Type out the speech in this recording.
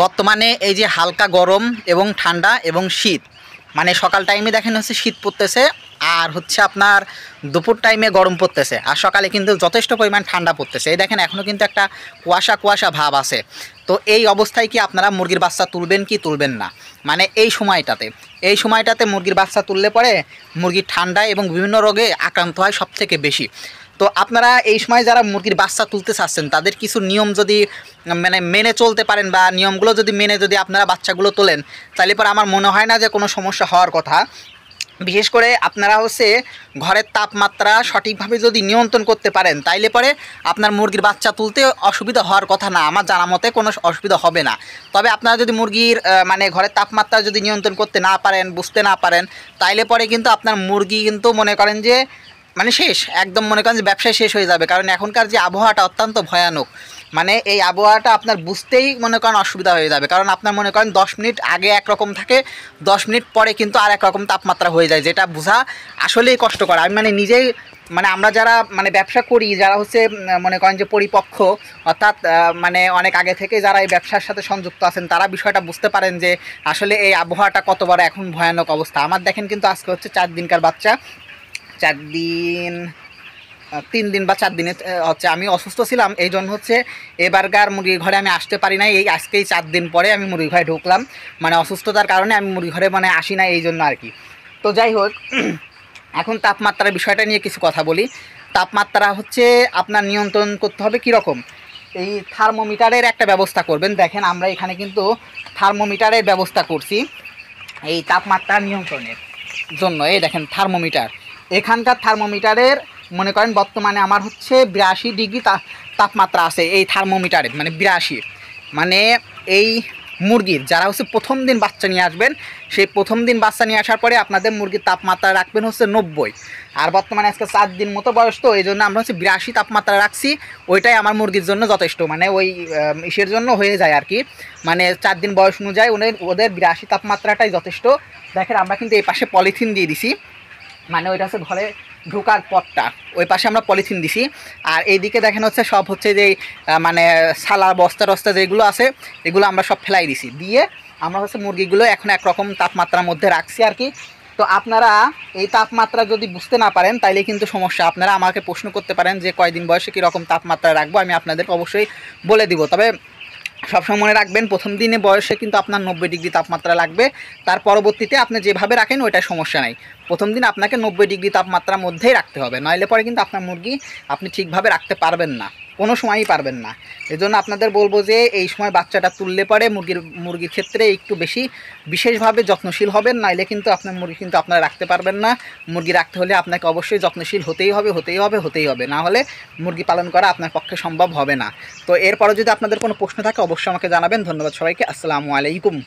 বর্তমানে এই যে হালকা গরম এবং ঠান্ডা এবং শীত, মানে সকাল টাইমে দেখেন হচ্ছে শীত পড়তেছে, আর হচ্ছে আপনার দুপুর টাইমে গরম পড়তেছে, আর সকালে কিন্তু যথেষ্ট পরিমাণ ঠান্ডা পড়তেছে। এই দেখেন এখনও কিন্তু একটা কুয়াশা কুয়াশা ভাব আছে। তো এই অবস্থায় কি আপনারা মুরগির বাচ্চা তুলবেন কি তুলবেন না? মানে এই সময়টাতে মুরগির বাচ্চা তুললে পরে মুরগির ঠান্ডা এবং বিভিন্ন রোগে আক্রান্ত হয় সব থেকে বেশি। তো আপনারা এই সময় যারা মুরগির বাচ্চা তুলতে চাচ্ছেন তাদের কিছু নিয়ম যদি মানে মেনে চলতে পারেন, বা নিয়মগুলো যদি মেনে যদি আপনারা বাচ্চাগুলো তোলেন, তাহলে পরে আমার মনে হয় না যে কোনো সমস্যা হওয়ার কথা। বিশেষ করে আপনারা হচ্ছে ঘরের তাপমাত্রা সঠিকভাবে যদি নিয়ন্ত্রণ করতে পারেন, তাইলে পরে আপনার মুরগির বাচ্চা তুলতে অসুবিধা হওয়ার কথা না, আমার জানা মতে কোনো অসুবিধা হবে না। তবে আপনারা যদি মুরগির মানে ঘরের তাপমাত্রা যদি নিয়ন্ত্রণ করতে না পারেন, বুঝতে না পারেন, তাইলে পরে কিন্তু আপনার মুরগি কিন্তু মনে করেন যে মানে শেষ, একদম মনে করেন যে ব্যবসায় শেষ হয়ে যাবে। কারণ এখনকার যে আবহাওয়াটা অত্যন্ত ভয়ানক, মানে এই আবহাওয়াটা আপনার বুঝতেই মনে করেন অসুবিধা হয়ে যাবে। কারণ আপনার মনে করেন 10 মিনিট আগে একরকম থাকে, 10 মিনিট পরে কিন্তু আর একরকম তাপমাত্রা হয়ে যায়, যেটা বোঝা আসলেই কষ্টকর। আমি মানে নিজেই মানে আমরা যারা মানে ব্যবসা করি, যারা হচ্ছে মনে করেন যে পরিপক্ক, অর্থাৎ মানে অনেক আগে থেকে যারা এই ব্যবসার সাথে সংযুক্ত আছেন, তারা বিষয়টা বুঝতে পারেন যে আসলে এই আবহাওয়াটা কত বড় এখন ভয়ানক অবস্থা। আমার দেখেন কিন্তু আজকে হচ্ছে 4 দিনকার বাচ্চা, 4 দিন 3 দিন বা 4 দিনে হচ্ছে আমি অসুস্থ ছিলাম, এই জন্য হচ্ছে এবারকার মুরগির ঘরে আমি আসতে পারি নাই। এই আজকেই 4 দিন পরে আমি মুরগির ঘরে ঢুকলাম, মানে অসুস্থতার কারণে আমি মুরগির ঘরে মানে আসি না এই জন্য আর কি। তো যাই হোক, এখন তাপমাত্রার বিষয়টা নিয়ে কিছু কথা বলি। তাপমাত্রা হচ্ছে আপনার নিয়ন্ত্রণ করতে হবে কীরকম, এই থার্মোমিটারের একটা ব্যবস্থা করবেন। দেখেন আমরা এখানে কিন্তু থার্মোমিটারের ব্যবস্থা করছি এই তাপমাত্রা নিয়ন্ত্রণের জন্য। এই দেখেন থার্মোমিটার, এখানকার থার্মোমিটারের মনে করেন বর্তমানে আমার হচ্ছে 82 ডিগ্রি তাপমাত্রা আছে এই থার্মোমিটারে, মানে 82। মানে এই মুরগির যারা হচ্ছে প্রথম দিন বাচ্চা নিয়ে আসবেন, সেই প্রথম দিন বাচ্চা নিয়ে আসার পরে আপনাদের মুরগির তাপমাত্রা রাখবেন হচ্ছে 90। আর বর্তমানে আজকে 4 দিন মতো বয়স, তো এই জন্য আমরা হচ্ছে 82 তাপমাত্রা রাখছি। ওইটাই আমার মুরগির জন্য যথেষ্ট, মানে ওই ইসের জন্য হয়ে যায় আর কি। মানে 4 দিন বয়স অনুযায়ী ওদের 82 তাপমাত্রাটাই যথেষ্ট। দেখেন আমরা কিন্তু এই পাশে পলিথিন দিয়ে দিছি, মানে ওইটা হচ্ছে ঘরে ঢোকার পথটা, ওই পাশে আমরা পলিথিন দিছি। আর এইদিকে দেখেন হচ্ছে সব হচ্ছে যে মানে সালা বস্তা টস্তা যেগুলো আছে এগুলো আমরা সব ফেলাই দিছি, দিয়ে আমরা হচ্ছে মুরগিগুলো এখন একরকম তাপমাত্রার মধ্যে রাখছি আর কি। তো আপনারা এই তাপমাত্রা যদি বুঝতে না পারেন তাইলে কিন্তু সমস্যা। আপনারা আমাকে প্রশ্ন করতে পারেন যে কয়দিন বয়সে কীরকম তাপমাত্রা রাখবো, আমি আপনাদেরকে অবশ্যই বলে দিব। তবে সবসময় মনে রাখবেন প্রথম দিনে বয়সে কিন্তু আপনার 90 ডিগ্রি তাপমাত্রা লাগবে, তার পরবর্তীতে আপনি যেভাবে রাখেন ওইটা সমস্যা নাই। প্রথম দিন আপনাকে 90 ডিগ্রি তাপমাত্রার মধ্যেই রাখতে হবে, নইলে পরে কিন্তু আপনার মুরগি আপনি ঠিকভাবে রাখতে পারবেন না, কোনো সময়ই পারবেন না। এই জন্য আপনাদের বলবো যে এই সময় বাচ্চাটা তুললে পরে মুরগির ক্ষেত্রে একটু বেশি বিশেষভাবে যত্নশীল হবেন, নাইলে কিন্তু আপনার মুরগি কিন্তু আপনারা রাখতে পারবেন না। মুরগি রাখতে হলে আপনাকে অবশ্যই যত্নশীল হতেই হবে, না হলে মুরগি পালন করা আপনার পক্ষে সম্ভব হবে না। তো এরপরে যদি আপনাদের কোনো প্রশ্ন থাকে অবশ্যই আমাকে জানাবেন। ধন্যবাদ সবাইকে, আসসালামু আলাইকুম।